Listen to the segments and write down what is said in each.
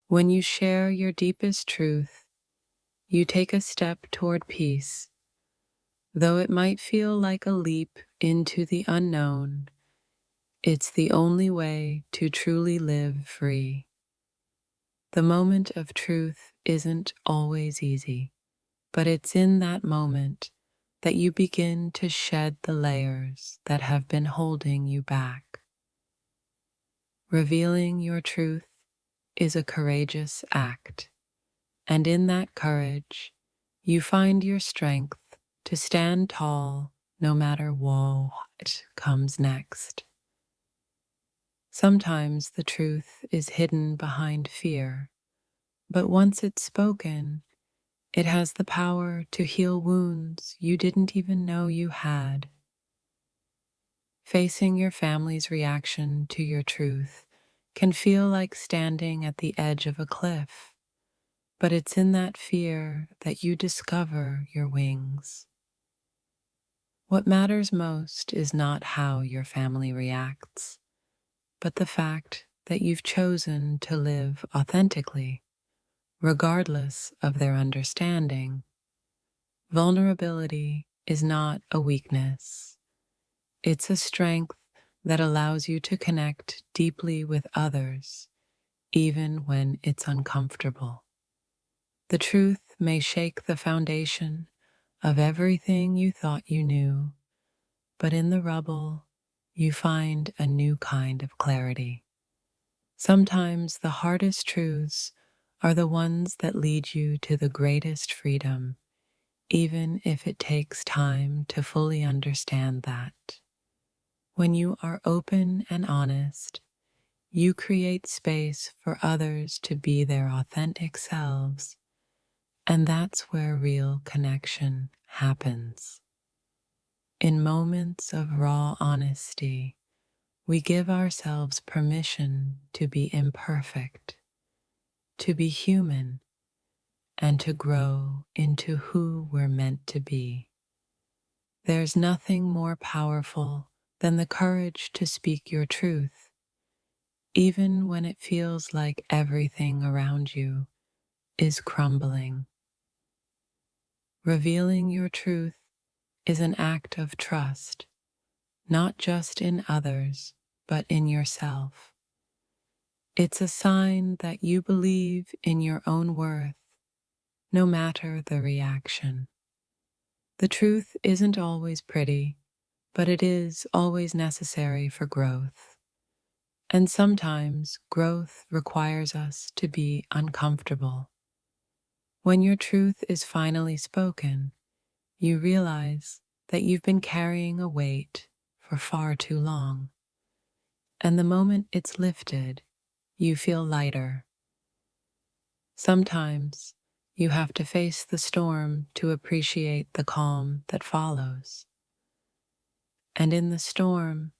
When you share your deepest truth, you take a step toward peace. Though it might feel like a leap into the unknown, it's the only way to truly live free. The moment of truth isn't always easy, but it's in that moment that you begin to shed the layers that have been holding you back. Revealing your truth is a courageous act, and in that courage, you find your strength to stand tall no matter what comes next. Sometimes the truth is hidden behind fear, but once it's spoken, it has the power to heal wounds you didn't even know you had. Facing your family's reaction to your truth can feel like standing at the edge of a cliff, but it's in that fear that you discover your wings. What matters most is not how your family reacts, but the fact that you've chosen to live authentically, regardless of their understanding. Vulnerability is not a weakness. It's a strength that allows you to connect deeply with others, even when it's uncomfortable. The truth may shake the foundation of everything you thought you knew, but in the rubble, you find a new kind of clarity. Sometimes the hardest truths are the ones that lead you to the greatest freedom, even if it takes time to fully understand that. When you are open and honest, you create space for others to be their authentic selves, and that's where real connection happens. In moments of raw honesty, we give ourselves permission to be imperfect, to be human, and to grow into who we're meant to be. There's nothing more powerful than the courage to speak your truth, even when it feels like everything around you is crumbling. Revealing your truth is an act of trust, not just in others, but in yourself. It's a sign that you believe in your own worth, no matter the reaction. The truth isn't always pretty, but it is always necessary for growth. And sometimes growth requires us to be uncomfortable. When your truth is finally spoken, you realize that you've been carrying a weight for far too long. And the moment it's lifted, you feel lighter. Sometimes you have to face the storm to appreciate the calm that follows. And in the storm,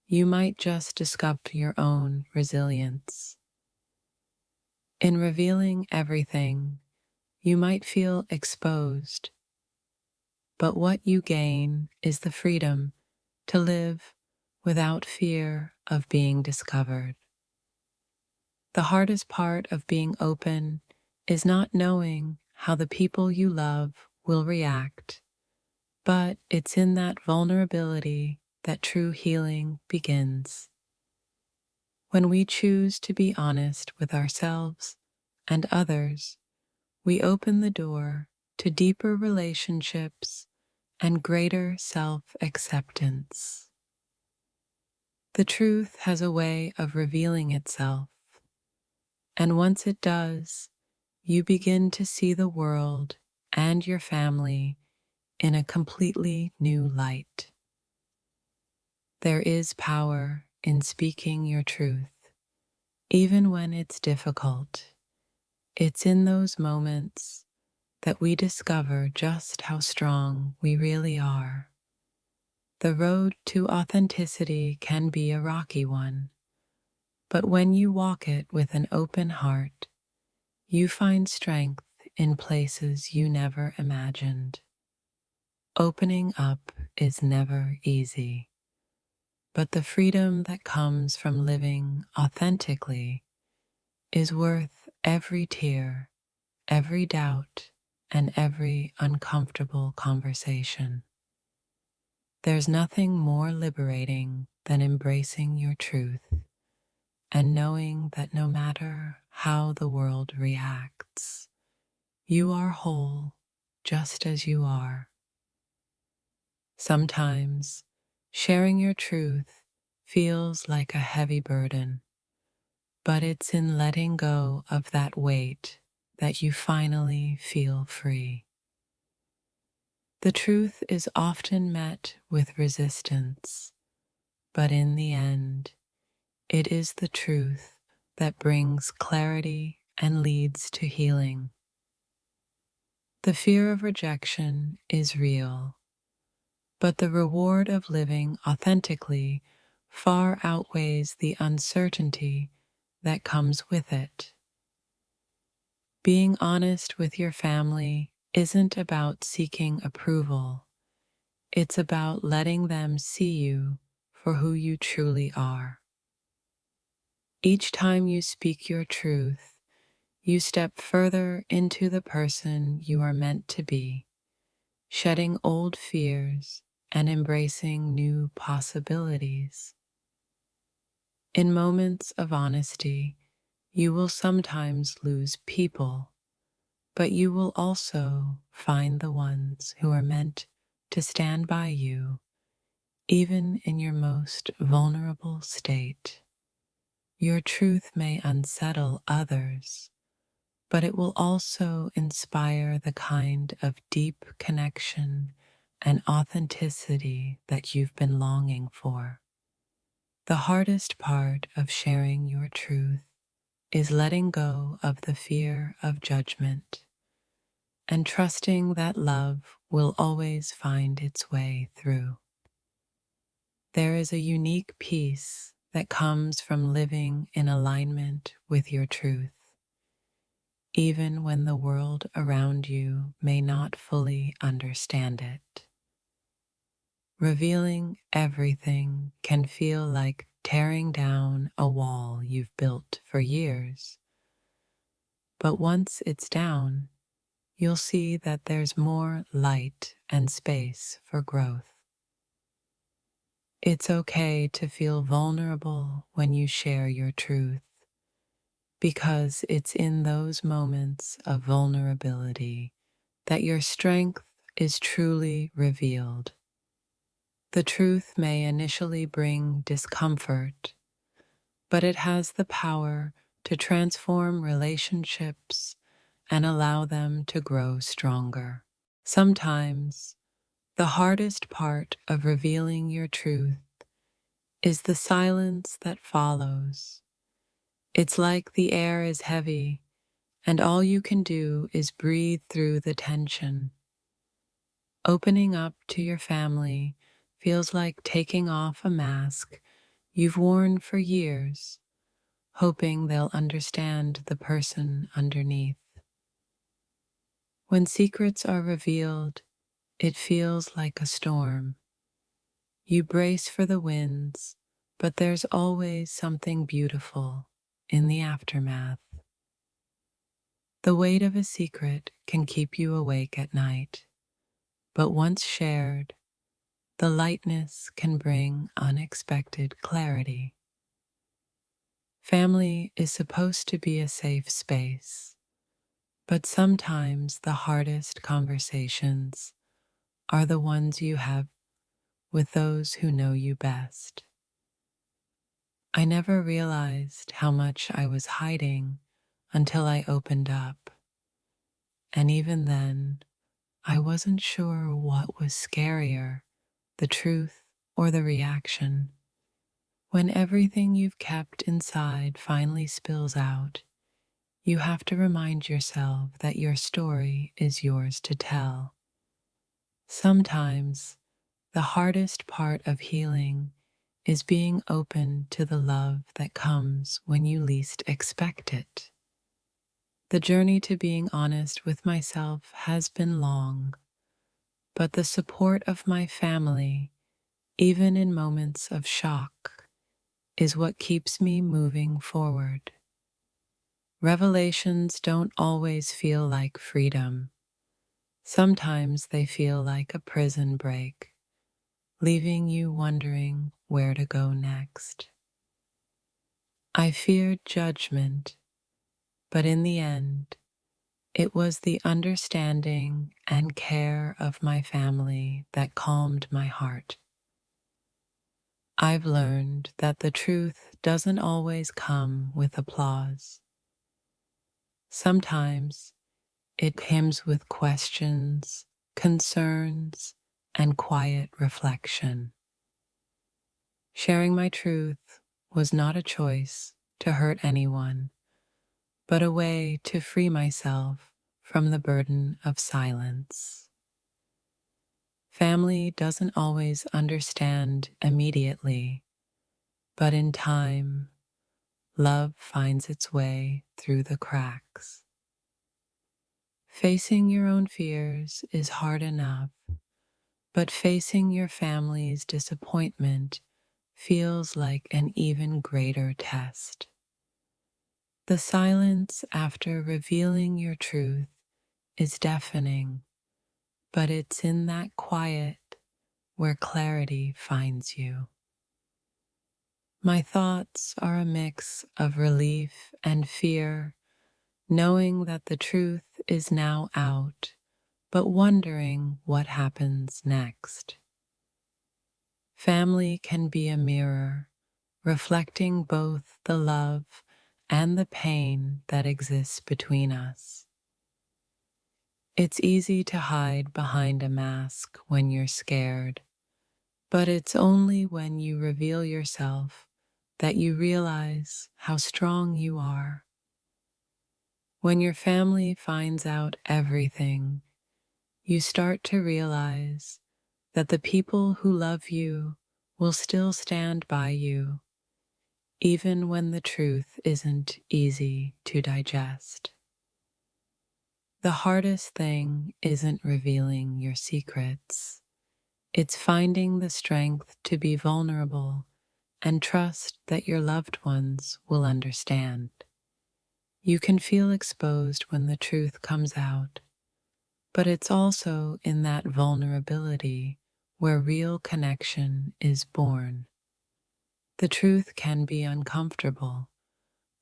you might just discover your own resilience. In revealing everything, you might feel exposed, but what you gain is the freedom to live without fear of being discovered. The hardest part of being open is not knowing how the people you love will react, but it's in that vulnerability that true healing begins. When we choose to be honest with ourselves and others, we open the door to deeper relationships and greater self-acceptance. The truth has a way of revealing itself, and once it does, you begin to see the world and your family in a completely new light. There is power in speaking your truth, even when it's difficult. It's in those moments that we discover just how strong we really are. The road to authenticity can be a rocky one, but when you walk it with an open heart, you find strength in places you never imagined. Opening up is never easy, but the freedom that comes from living authentically is worth every tear, every doubt, and every uncomfortable conversation. There's nothing more liberating than embracing your truth and knowing that no matter how the world reacts, you are whole just as you are. Sometimes sharing your truth feels like a heavy burden, but it's in letting go of that weight that you finally feel free. The truth is often met with resistance, but in the end, it is the truth that brings clarity and leads to healing. The fear of rejection is real, but the reward of living authentically far outweighs the uncertainty that comes with it. Being honest with your family isn't about seeking approval, it's about letting them see you for who you truly are. Each time you speak your truth, you step further into the person you are meant to be, shedding old fears and embracing new possibilities. In moments of honesty, you will sometimes lose people, but you will also find the ones who are meant to stand by you, even in your most vulnerable state. Your truth may unsettle others, but it will also inspire the kind of deep connection and authenticity that you've been longing for. The hardest part of sharing your truth is letting go of the fear of judgment and trusting that love will always find its way through. There is a unique peace that comes from living in alignment with your truth, even when the world around you may not fully understand it. Revealing everything can feel like tearing down a wall you've built for years. But once it's down, you'll see that there's more light and space for growth. It's okay to feel vulnerable when you share your truth, because it's in those moments of vulnerability that your strength is truly revealed. The truth may initially bring discomfort, but it has the power to transform relationships and allow them to grow stronger. Sometimes, the hardest part of revealing your truth is the silence that follows. It's like the air is heavy, and all you can do is breathe through the tension. Opening up to your family feels like taking off a mask you've worn for years, hoping they'll understand the person underneath. When secrets are revealed, it feels like a storm. You brace for the winds, but there's always something beautiful in the aftermath. The weight of a secret can keep you awake at night, but once shared, the lightness can bring unexpected clarity. Family is supposed to be a safe space, but sometimes the hardest conversations are the ones you have with those who know you best. I never realized how much I was hiding until I opened up, and even then, I wasn't sure what was scarier, the truth or the reaction. When everything you've kept inside finally spills out, you have to remind yourself that your story is yours to tell. Sometimes, the hardest part of healing is being open to the love that comes when you least expect it. The journey to being honest with myself has been long, but the support of my family, even in moments of shock, is what keeps me moving forward. Revelations don't always feel like freedom. Sometimes they feel like a prison break, leaving you wondering where to go next. I feared judgment, but in the end, it was the understanding and care of my family that calmed my heart. I've learned that the truth doesn't always come with applause. Sometimes it comes with questions, concerns, and quiet reflection. Sharing my truth was not a choice to hurt anyone, but a way to free myself from the burden of silence. Family doesn't always understand immediately, but in time, love finds its way through the cracks. Facing your own fears is hard enough, but facing your family's disappointment feels like an even greater test. The silence after revealing your truth is deafening, but it's in that quiet where clarity finds you. My thoughts are a mix of relief and fear, knowing that the truth is now out, but wondering what happens next. Family can be a mirror, reflecting both the love and the pain that exists between us. It's easy to hide behind a mask when you're scared, but it's only when you reveal yourself that you realize how strong you are. When your family finds out everything, you start to realize that the people who love you will still stand by you, even when the truth isn't easy to digest. The hardest thing isn't revealing your secrets. It's finding the strength to be vulnerable and trust that your loved ones will understand. You can feel exposed when the truth comes out, but it's also in that vulnerability where real connection is born. The truth can be uncomfortable,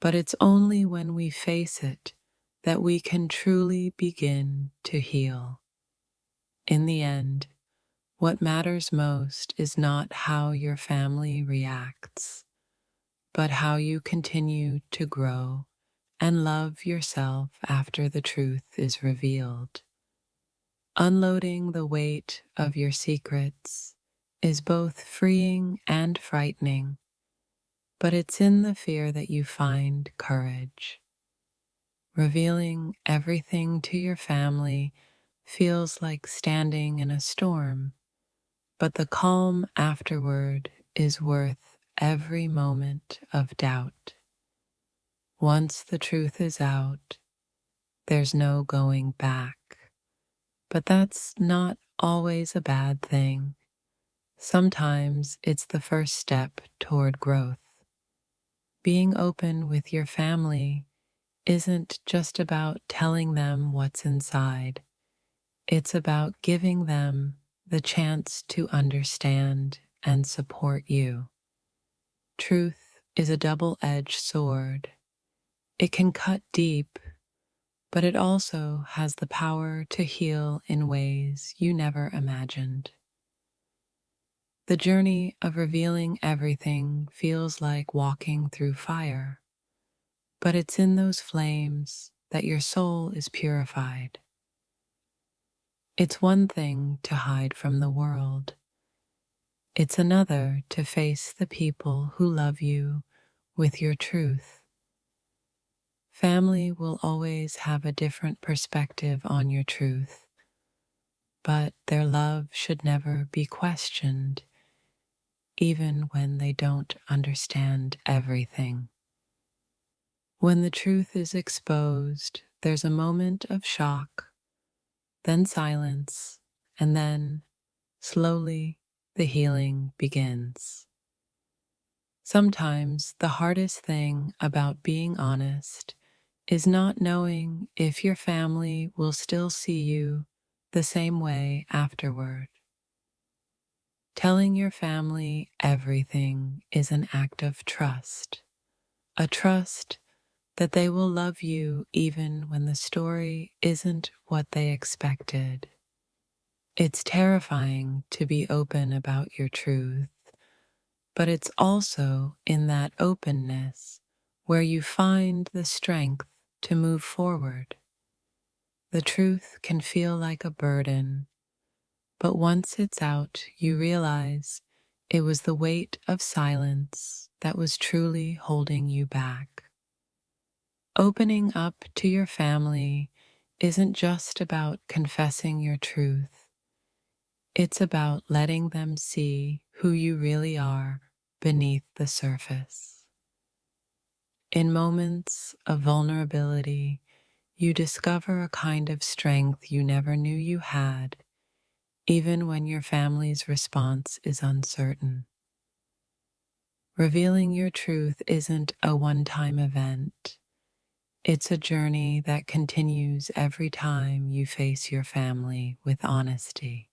but it's only when we face it that we can truly begin to heal. In the end, what matters most is not how your family reacts, but how you continue to grow and love yourself after the truth is revealed. Unloading the weight of your secrets is both freeing and frightening, but it's in the fear that you find courage. Revealing everything to your family feels like standing in a storm, but the calm afterward is worth every moment of doubt. Once the truth is out, there's no going back. But that's not always a bad thing. Sometimes it's the first step toward growth. Being open with your family isn't just about telling them what's inside. It's about giving them the chance to understand and support you. Truth is a double-edged sword. It can cut deep, but it also has the power to heal in ways you never imagined. The journey of revealing everything feels like walking through fire, but it's in those flames that your soul is purified. It's one thing to hide from the world. It's another to face the people who love you with your truth. Family will always have a different perspective on your truth, but their love should never be questioned, even when they don't understand everything. When the truth is exposed, there's a moment of shock, then silence, and then, slowly, the healing begins. Sometimes the hardest thing about being honest is not knowing if your family will still see you the same way afterward. Telling your family everything is an act of trust, a trust that they will love you even when the story isn't what they expected. It's terrifying to be open about your truth, but it's also in that openness where you find the strength to move forward. The truth can feel like a burden, but once it's out, you realize it was the weight of silence that was truly holding you back. Opening up to your family isn't just about confessing your truth. It's about letting them see who you really are beneath the surface. In moments of vulnerability, you discover a kind of strength you never knew you had, even when your family's response is uncertain. Revealing your truth isn't a one-time event. It's a journey that continues every time you face your family with honesty.